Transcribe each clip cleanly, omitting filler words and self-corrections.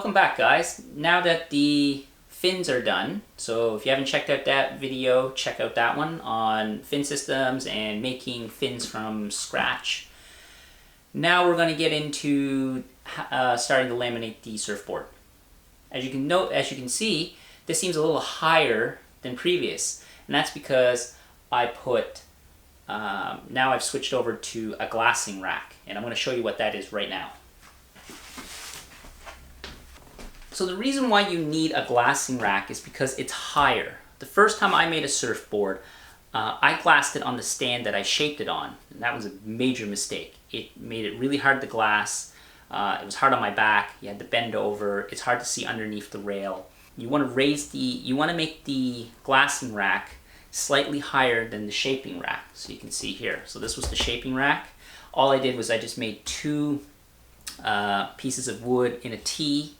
Welcome back, guys. Now that the fins are done, so if you haven't checked out that video, check out that one on fin systems and making fins from scratch. Now we're going to get into starting to laminate the surfboard. As you can see, this seems a little higher than previous, and that's because I put now I've switched over to a glassing rack, and I'm going to show you what that is right now. So the reason why you need a glassing rack is because it's higher. The first time I made a surfboard, I glassed it on the stand that I shaped it on, and that was a major mistake. It made it really hard to glass. It was hard on my back. You had to bend over. It's hard to see underneath the rail. You want to make the glassing rack slightly higher than the shaping rack, so you can see here. So this was the shaping rack. All I did was I just made two pieces of wood in a T,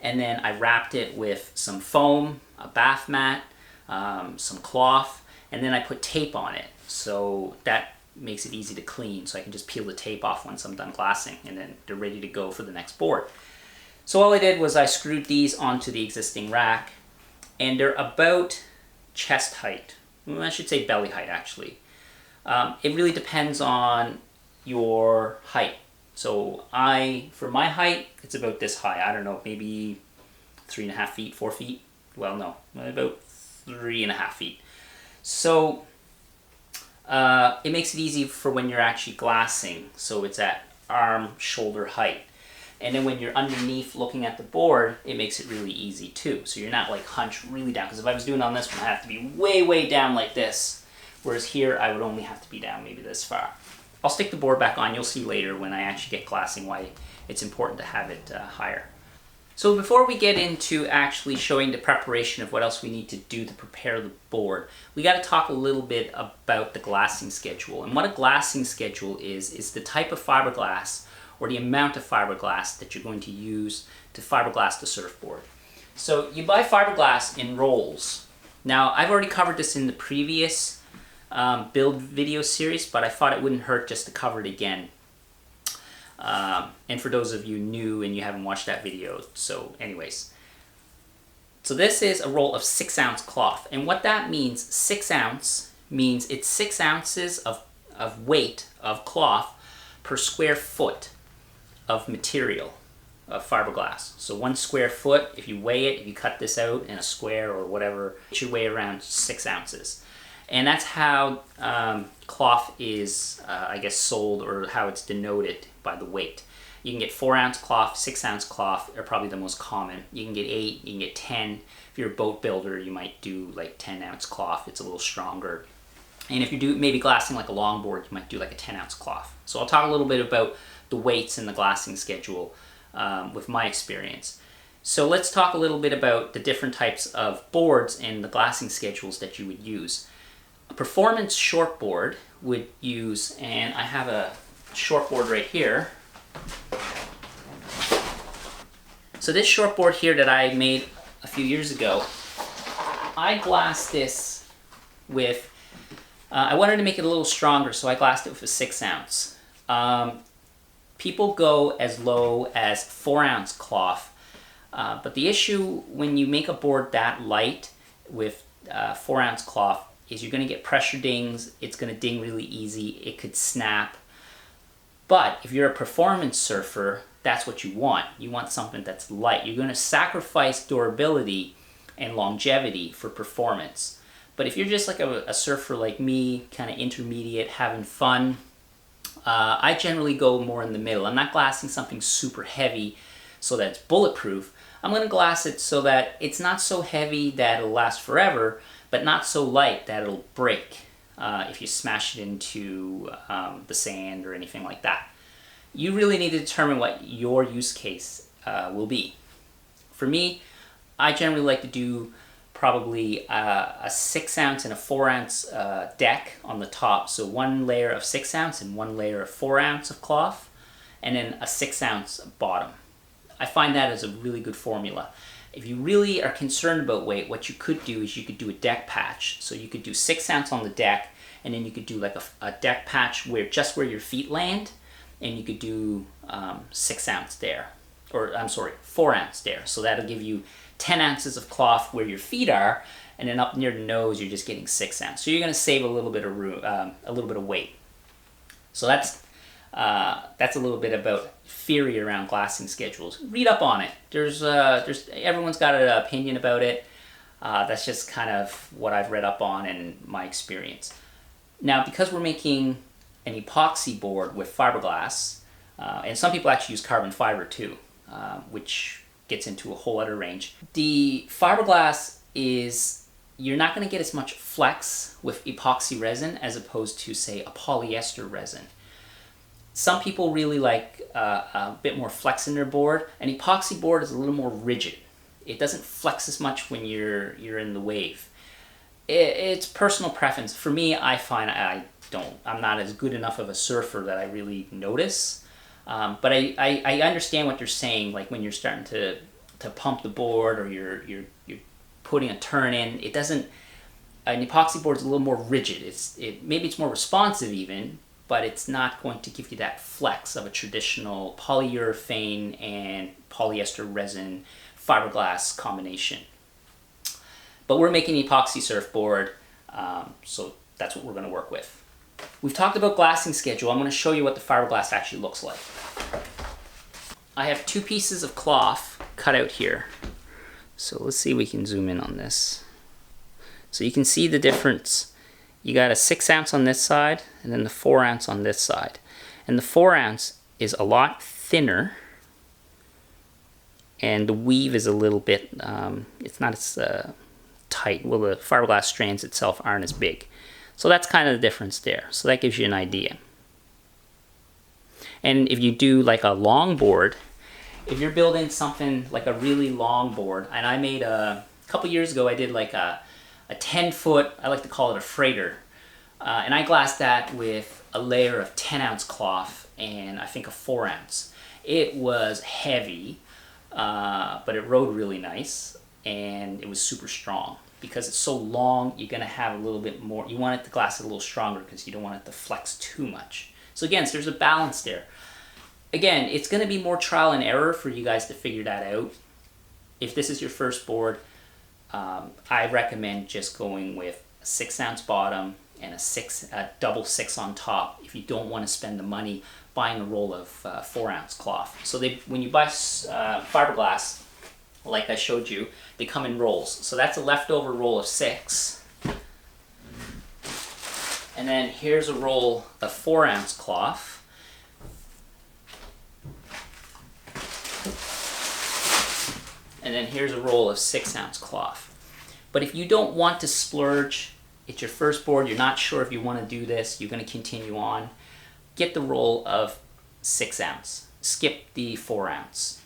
and then I wrapped it with some foam, a bath mat, some cloth, and then I put tape on it. So that makes it easy to clean, so I can just peel the tape off once I'm done glassing, and then they're ready to go for the next board. So all I did was I screwed these onto the existing rack, and they're about chest height. Well, I should say belly height, actually. It really depends on your height. So for my height, it's about this high. I don't know, maybe 3.5 feet, 4 feet. Well, no, about 3.5 feet. So it makes it easy for when you're actually glassing. So it's at arm, shoulder height. And then when you're underneath looking at the board, it makes it really easy too. So you're not like hunched really down. Because if I was doing it on this one, I have to be way, way down like this. Whereas here, I would only have to be down maybe this far. I'll stick the board back on. You'll see later when I actually get glassing why it's important to have it higher. So before we get into actually showing the preparation of what else we need to do to prepare the board, we got to talk a little bit about the glassing schedule. And what a glassing schedule is the type of fiberglass or the amount of fiberglass that you're going to use to fiberglass the surfboard. So you buy fiberglass in rolls. Now, I've already covered this in the previous build video series, but I thought it wouldn't hurt just to cover it again. And for those of you new and you haven't watched that video, so anyways. So this is a roll of 6-ounce cloth, and what that means, 6 ounce, means it's 6 ounces of weight of cloth per square foot of material, of fiberglass. So 1 square foot, if you weigh it, if you cut this out in a square or whatever, it should weigh around 6 ounces. And that's how cloth is, I guess, sold, or how it's denoted by the weight. You can get 4-ounce cloth, 6-ounce cloth are probably the most common. You can get 8, you can get 10. If you're a boat builder, you might do like 10-ounce cloth. It's a little stronger. And if you do maybe glassing like a longboard, you might do like a 10-ounce cloth. So I'll talk a little bit about the weights and the glassing schedule with my experience. So let's talk a little bit about the different types of boards and the glassing schedules that you would use. A performance shortboard would use, and I have a shortboard right here. So this shortboard here that I made a few years ago, I glassed this with, I wanted to make it a little stronger, so I glassed it with a 6-ounce. People go as low as 4-ounce cloth, but the issue when you make a board that light with 4-ounce cloth is you're going to get pressure dings. It's going to ding really easy. It could snap. But if you're a performance surfer, that's what you want. You want something that's light. You're going to sacrifice durability and longevity for performance. But if you're just like a surfer like me, kind of intermediate, having fun, I generally go more in the middle. I'm not glassing something super heavy so that it's bulletproof. I'm going to glass it so that it's not so heavy that it'll last forever, but not so light that it'll break if you smash it into the sand or anything like that. You really need to determine what your use case will be. For me, I generally like to do probably a 6-ounce and a 4-ounce deck on the top. So 1 layer of 6-ounce and 1 layer of 4-ounce of cloth, and then a 6-ounce bottom. I find that as a really good formula. If you really are concerned about weight, what you could do is you could do a deck patch. So you could do 6-ounce on the deck, and then you could do like a deck patch where just where your feet land, and you could do 6-ounce there. or I'm sorry, 4 ounce there. So that'll give you 10 ounces of cloth where your feet are, and then up near the nose, you're just getting 6 ounce. So you're going to save a little bit of room, a little bit of weight. So that's a little bit about theory around glassing schedules. Read up on it. There's everyone's got an opinion about it. That's just kind of what I've read up on and my experience. Now, because we're making an epoxy board with fiberglass, and some people actually use carbon fiber too, which gets into a whole other range. The fiberglass is, you're not going to get as much flex with epoxy resin as opposed to, say, a polyester resin. Some people really like a bit more flex in their board. An epoxy board is a little more rigid. It doesn't flex as much when you're in the wave. It's personal preference. For me, I find I'm not as good enough of a surfer that I really notice. But I understand what you're saying. Like when you're starting to pump the board, or you're putting a turn in, it doesn't. An epoxy board is a little more rigid. Maybe it's more responsive even, but it's not going to give you that flex of a traditional polyurethane and polyester resin fiberglass combination. But we're making an epoxy surfboard, so that's what we're going to work with. We've talked about glassing schedule. I'm going to show you what the fiberglass actually looks like. I have 2 pieces of cloth cut out here. So let's see if we can zoom in on this. So you can see the difference. You got a 6 ounce on this side, and then the 4 ounce on this side. And the 4 ounce is a lot thinner, and the weave is a little bit, it's not as tight. Well, the fiberglass strands itself aren't as big. So that's kind of the difference there. So that gives you an idea. And if you do like a long board, if you're building something like a really long board, and I made a couple years ago, I did like a 10-foot, I like to call it a freighter, and I glassed that with a layer of 10 ounce cloth and I think a 4 ounce. It was heavy, but it rode really nice, and it was super strong. Because it's so long, you're going to have a little bit more, you want it to glass it a little stronger because you don't want it to flex too much. So again, there's a balance there. Again, it's going to be more trial and error for you guys to figure that out. If this is your first board, I recommend just going with a 6 ounce bottom and a double 6 on top if you don't want to spend the money buying a roll of 4 ounce cloth. So when you buy fiberglass, like I showed you, they come in rolls. So that's a leftover roll of 6. And then here's a roll of 4 ounce cloth. And then here's a roll of 6 ounce cloth. But if you don't want to splurge, it's your first board, you're not sure if you want to do this, you're going to continue on, get the roll of 6 ounce. Skip the 4 ounce.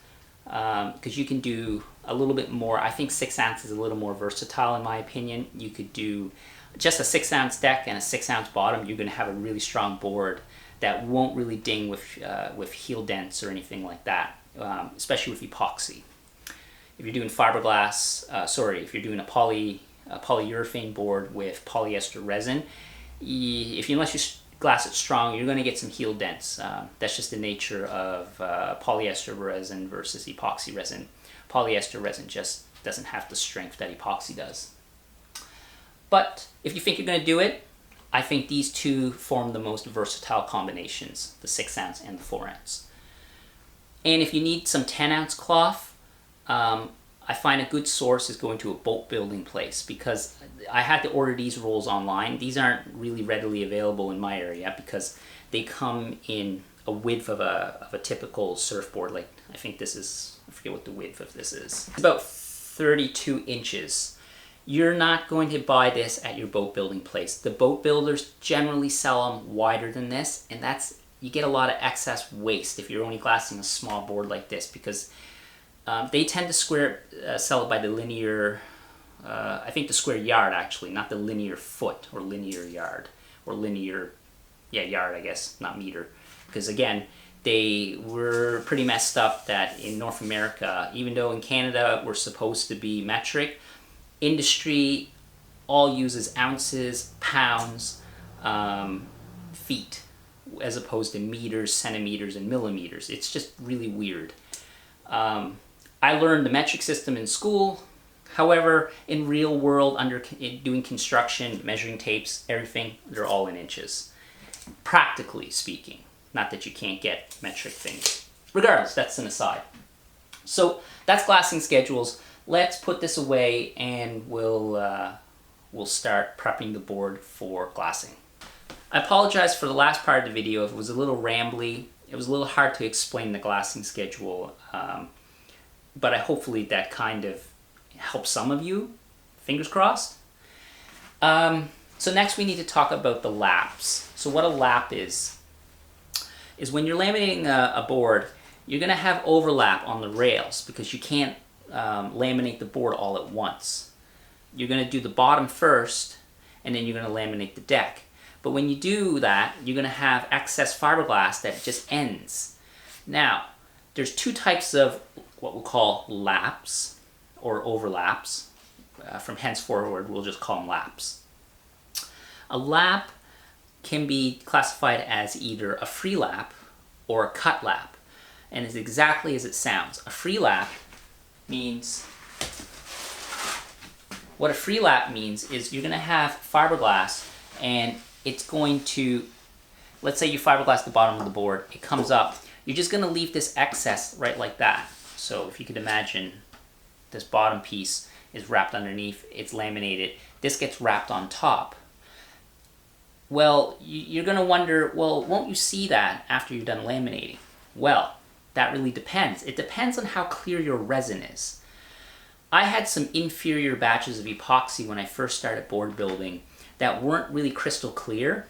Because you can do a little bit more. I think 6 ounce is a little more versatile in my opinion. You could do just a 6 ounce deck and a 6 ounce bottom. You're going to have a really strong board that won't really ding with heel dents or anything like that, especially with epoxy. If you're doing fiberglass, if you're doing a polyurethane board with polyester resin, unless you glass it strong, you're going to get some heel dents. That's just the nature of polyester resin versus epoxy resin. Polyester resin just doesn't have the strength that epoxy does. But if you think you're going to do it, I think these two form the most versatile combinations, the 6 ounce and the 4 ounce. And if you need some 10 ounce cloth, I find a good source is going to a boat building place, because I had to order these rolls online. These aren't really readily available in my area because they come in a width of a typical surfboard. Like, I think this is, I forget what the width of this is. It's about 32 inches. You're not going to buy this at your boat building place. The boat builders generally sell them wider than this, and you get a lot of excess waste if you're only glassing a small board like this, because they tend to sell it by the linear, I think the square yard actually, not the linear foot or linear yard, or linear, yard I guess, not meter. Because again, they were pretty messed up that in North America, even though in Canada we're supposed to be metric, industry all uses ounces, pounds, feet, as opposed to meters, centimeters, and millimeters. It's just really weird. I learned the metric system in school. However, in real world, doing construction, measuring tapes, everything, they're all in inches. Practically speaking. Not that you can't get metric things. Regardless, that's an aside. So that's glassing schedules. Let's put this away and we'll start prepping the board for glassing. I apologize for the last part of the video if it was a little rambly. It was a little hard to explain the glassing schedule, but hopefully that kind of helps some of you. Fingers crossed. So next we need to talk about the laps. So what a lap is when you're laminating a board, you're going to have overlap on the rails because you can't laminate the board all at once. You're going to do the bottom first, and then you're going to laminate the deck. But when you do that, you're going to have excess fiberglass that just ends. Now, there's two types of what we'll call laps or overlaps. From henceforward, we'll just call them laps. A lap can be classified as either a free lap or a cut lap. And it's exactly as it sounds. A free lap means, what a free lap means is you're going to have fiberglass and it's going to, let's say you fiberglass the bottom of the board, it comes up, you're just going to leave this excess right like that. So if you could imagine this bottom piece is wrapped underneath, it's laminated, this gets wrapped on top. Well, you're going to wonder, well, won't you see that after you're done laminating? Well, that really depends. It depends on how clear your resin is. I had some inferior batches of epoxy when I first started board building that weren't really crystal clear.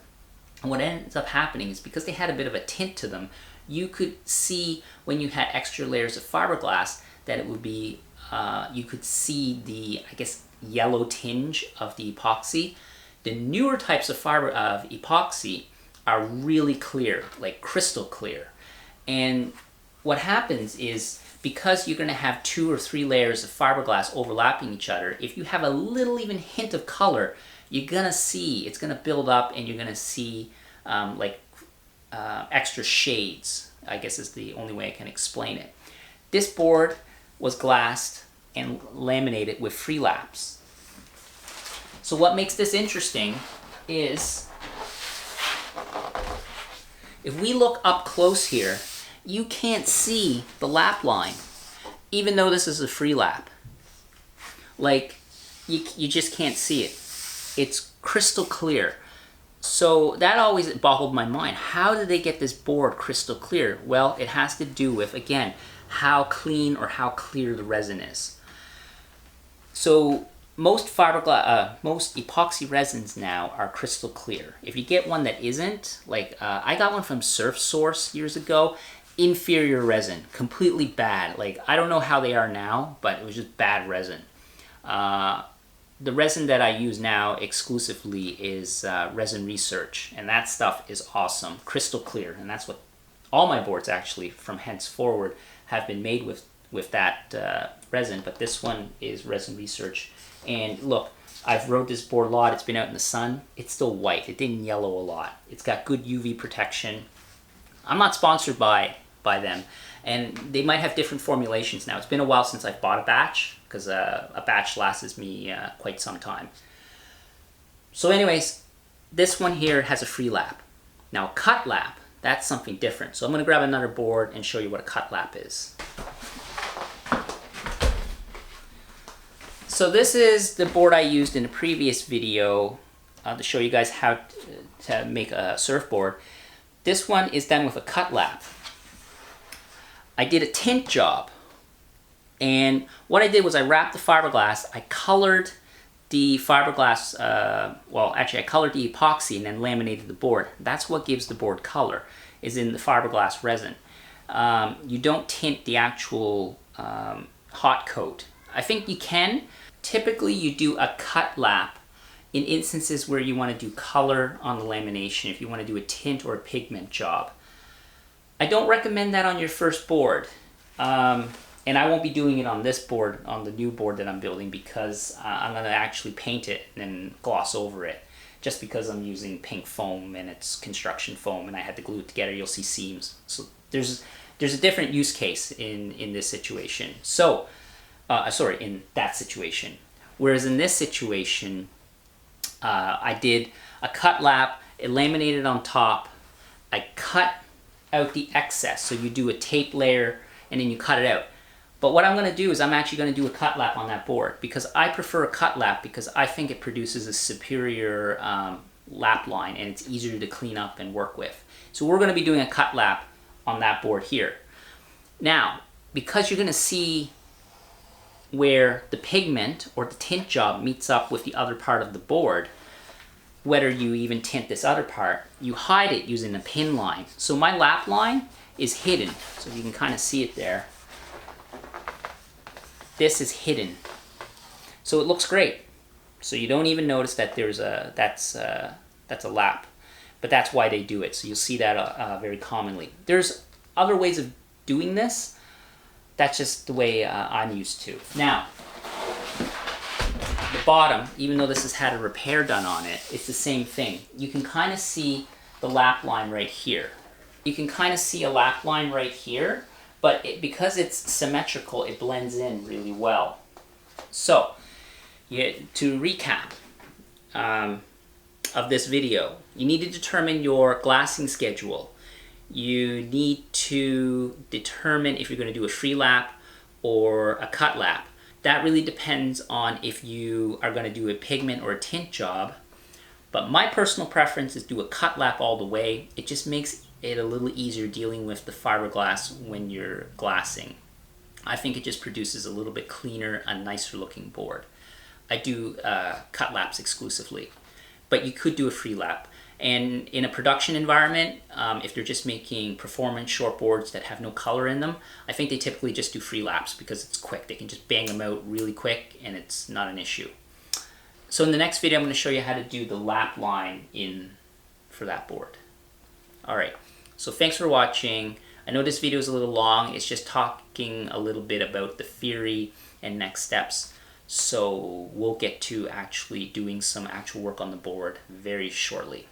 And what ends up happening is because they had a bit of a tint to them, you could see when you had extra layers of fiberglass that it would be, you could see the, I guess, yellow tinge of the epoxy. The newer types of epoxy are really clear, like crystal clear. And what happens is, because you're going to have 2 or 3 layers of fiberglass overlapping each other, if you have a little even hint of color, you're going to see, it's going to build up and you're going to see extra shades, I guess is the only way I can explain it. This board was glassed and laminated with free laps. So what makes this interesting is, if we look up close here, you can't see the lap line, even though this is a free lap. Like, you just can't see it. It's crystal clear. So that always boggled my mind. How did they get this board crystal clear? Well, it has to do with, again, how clean or how clear the resin is. So most epoxy resins now are crystal clear. If you get one that isn't, like I got one from Surf Source years ago, inferior resin, completely bad. Like, I don't know how they are now, but it was just bad resin. The resin that I use now exclusively is Resin Research, and that stuff is awesome, crystal clear, and that's what all my boards actually from henceforward have been made with that resin, but this one is Resin Research. And look, I've rode this board a lot, it's been out in the sun, it's still white, it didn't yellow a lot. It's got good UV protection. I'm not sponsored by them, and they might have different formulations now. It's been a while since I've bought a batch, because a batch lasts me quite some time. So anyways, this one here has a free lap. Now cut lap, that's something different. So I'm going to grab another board and show you what a cut lap is. So this is the board I used in the previous video to show you guys how to make a surfboard. This one is done with a cut lap. I did a tint job, and what I did was I wrapped the fiberglass, I colored the fiberglass, I colored the epoxy and then laminated the board. That's what gives the board color, is in the fiberglass resin. You don't tint the actual hot coat. I think you can. Typically you do a cut lap in instances where you want to do color on the lamination, if you want to do a tint or a pigment job. I don't recommend that on your first board. And I won't be doing it on this board, on the new board that I'm building, because I'm going to actually paint it and then gloss over it. Just because I'm using pink foam and it's construction foam and I had to glue it together, you'll see seams. So there's a different use case in this situation. So, sorry, in that situation. Whereas in this situation, I did a cut lap, it laminated on top, I cut out the excess. So you do a tape layer and then you cut it out. But what I'm going to do is I'm actually going to do a cut lap on that board because I prefer a cut lap because I think it produces a superior lap line and it's easier to clean up and work with. So we're going to be doing a cut lap on that board here. Now, because you're going to see where the pigment or the tint job meets up with the other part of the board, whether you even tint this other part, you hide it using a pin line. So my lap line is hidden. So you can kind of see it there. This is hidden. So it looks great. So you don't even notice that that's a lap. But that's why they do it. So you'll see that very commonly. There's other ways of doing this. That's just the way I'm used to. Now, the bottom, even though this has had a repair done on it, it's the same thing. You can kind of see the lap line right here. You can kind of see a lap line right here, but because it's symmetrical, it blends in really well. So, to recap of this video, you need to determine your glassing schedule. You need to determine if you're going to do a free lap or a cut lap. That really depends on if you are going to do a pigment or a tint job. But my personal preference is do a cut lap all the way. It just makes it a little easier dealing with the fiberglass when you're glassing. I think it just produces a little bit cleaner, a nicer looking board. I do cut laps exclusively, but you could do a free lap. And in a production environment, if they're just making performance short boards that have no color in them, I think they typically just do free laps because it's quick. They can just bang them out really quick and it's not an issue. So in the next video, I'm going to show you how to do the lap line for that board. All right, so thanks for watching. I know this video is a little long. It's just talking a little bit about the theory and next steps. So we'll get to actually doing some actual work on the board very shortly.